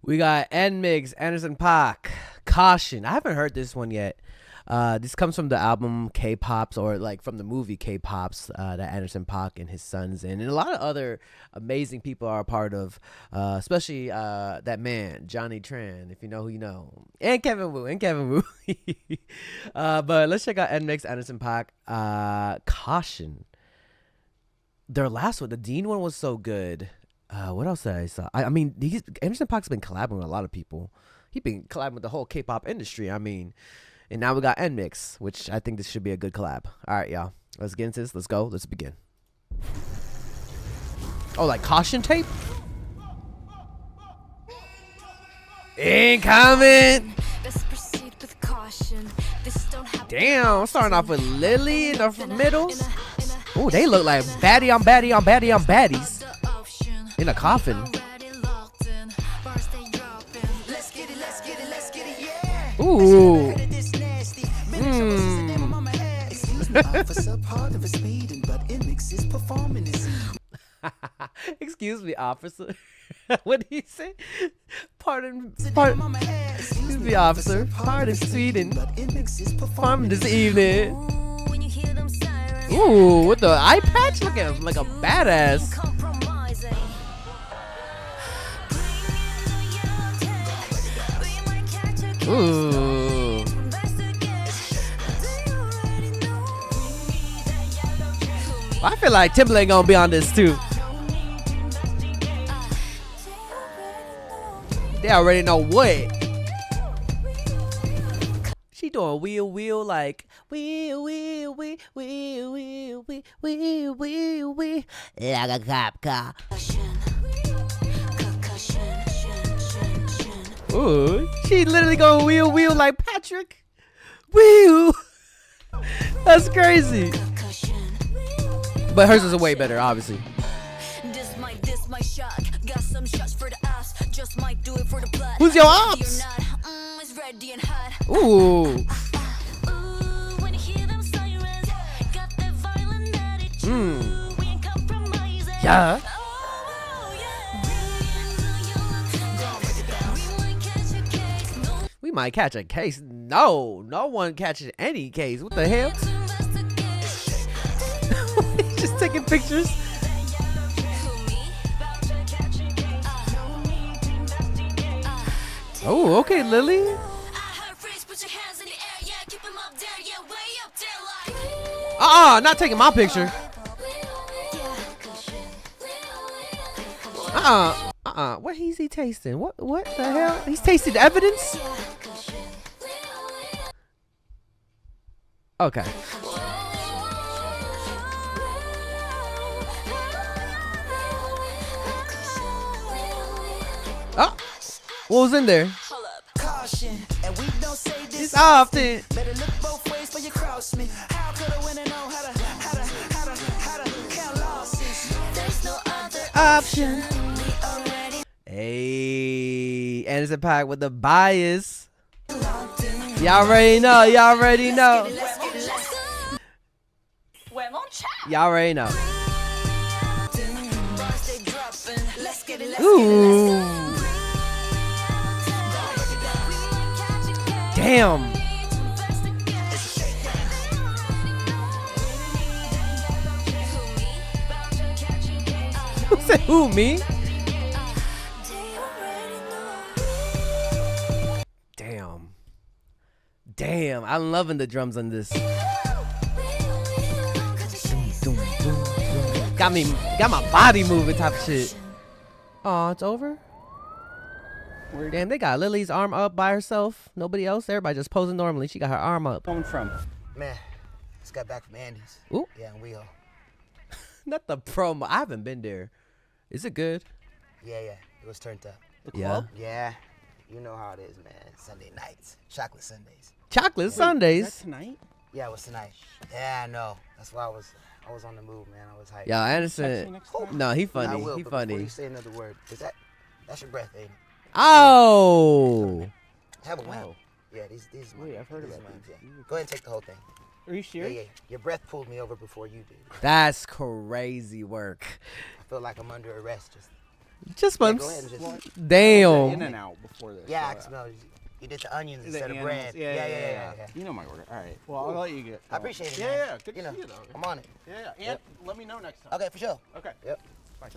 We got NMIXX, Anderson Paak, Caution. I haven't heard this one yet. This comes from the album K-Pops, or like from the movie K-Pops that Anderson Paak and his sons and a lot of other amazing people are a part of, especially that man, Johnny Tran, if you know who you know, and Kevin Wu. But let's check out NMIXX, Anderson Paak, Caution. Their last one, the Dean one, was so good. What else did I saw? I mean, Anderson Paak's been collabing with a lot of people. He's been collabing with the whole K-pop industry. I mean, and now we got NMIXX, which I think this should be a good collab. All right, y'all. Let's get into this. Let's go. Let's begin. Oh, like caution tape? Incoming! Damn, I'm starting off with Lily in the middles. Oh, they look like baddie on baddie on baddie on baddies. In a coffin. Ooh. Excuse me, officer. What did he say? Pardon. Excuse me, officer. Pardon, Sweden. Performing this evening. Ooh, with the eye patch, looking like a badass. Ooh. I feel like Timbaland gonna be on this too. They already know what. She doing wheel like wheel like a cop car. Ooh, she literally going wheel like Patrick. Wheel. That's crazy. But hers is way better, obviously. Who's your ops? Ooh. Yeah. We might catch a case. No one catches any case. What the hell? Just taking pictures. Oh, okay, Lily. Not taking my picture. What is he tasting? What the hell? He's tasting evidence? Okay. Oh, what was in there? It's often. Option. Hey, Anderson Paak with the bias. Y'all already know. Y'all already know. Y'all already know. Ooh. Damn. Who said who, me? Damn, I'm loving the drums on this. Got my body moving type of shit. Oh, it's over? Damn, they got Lily's arm up by herself. Nobody else. Everybody just posing normally. She got her arm up. Coming from? Man, just got back from Andy's. Ooh. Yeah, and Rio. Not the promo. I haven't been there. Is it good? Yeah. It was turned up. The club? Yeah. You know how it is, man. Sunday nights. Chocolate Sundays. Chocolate Sundays? Is that tonight? Yeah, it was tonight. Yeah, I know. That's why I was on the move, man. I was hyped. Yo, Anderson. No, he funny. I will, he but funny. Before you say another word, that's your breath, ain't it? Oh. Have a one. Oh. Yeah, these Wait, I've heard these about mine, these. yeah. Go ahead and take the whole thing. Are you sure? Yeah. Your breath pulled me over before you did. That's crazy work. I feel like I'm under arrest. Just Yeah, once. go ahead and just. Damn. In and out. before this. Yeah, so, XML. You did the onions The instead of animals. bread. Yeah. You know my order. All right. Well, I'll let you get. I appreciate it. Yeah, man. yeah. Good You to know, see you though. I'm on it. Yeah. And let me know next time. Okay, for sure. Okay. Yep. Bye.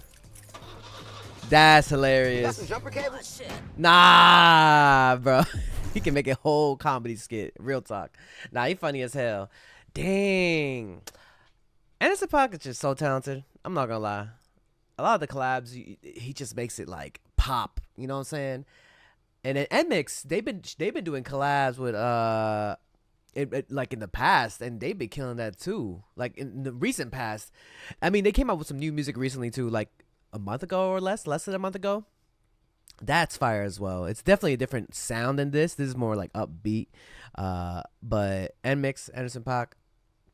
That's You got hilarious. some jumper cables? Nah, bro. He can make a whole comedy skit. Real talk. Nah, he funny as hell. Dang. Anderson Paak is just so talented. I'm not gonna lie. A lot of the collabs, he just makes it like pop. You know what I'm saying? And at NMIXX, they've been doing collabs with like in the past, and they've been killing that too. Like in the recent past, I mean, they came out with some new music recently too, like a month ago or less than a month ago. That's fire as well. It's definitely a different sound than this. This is more like upbeat. But NMIXX, Anderson Paak,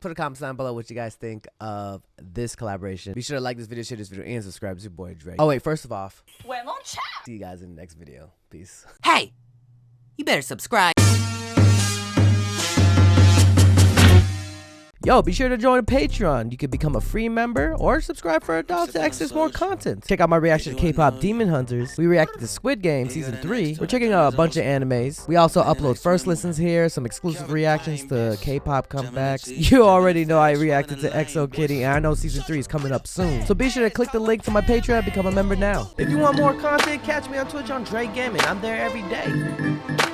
put a comment down below what you guys think of this collaboration. Be sure to like this video, share this video, and subscribe. It's your boy Drake. Oh wait, first of all, see you guys in the next video. Peace. Hey, you better subscribe. Yo, be sure to join Patreon. You can become a free member or subscribe for $1 to access more content. Check out my reaction to K-pop Demon Hunters. We reacted to Squid Game Season 3. We're checking out a bunch of animes. We also upload first listens here, some exclusive reactions to K-pop comebacks. You already know I reacted to EXO Kitty, and I know Season 3 is coming up soon. So be sure to click the link to my Patreon and become a member now. If you want more content, catch me on Twitch on JREKML. I'm there every day.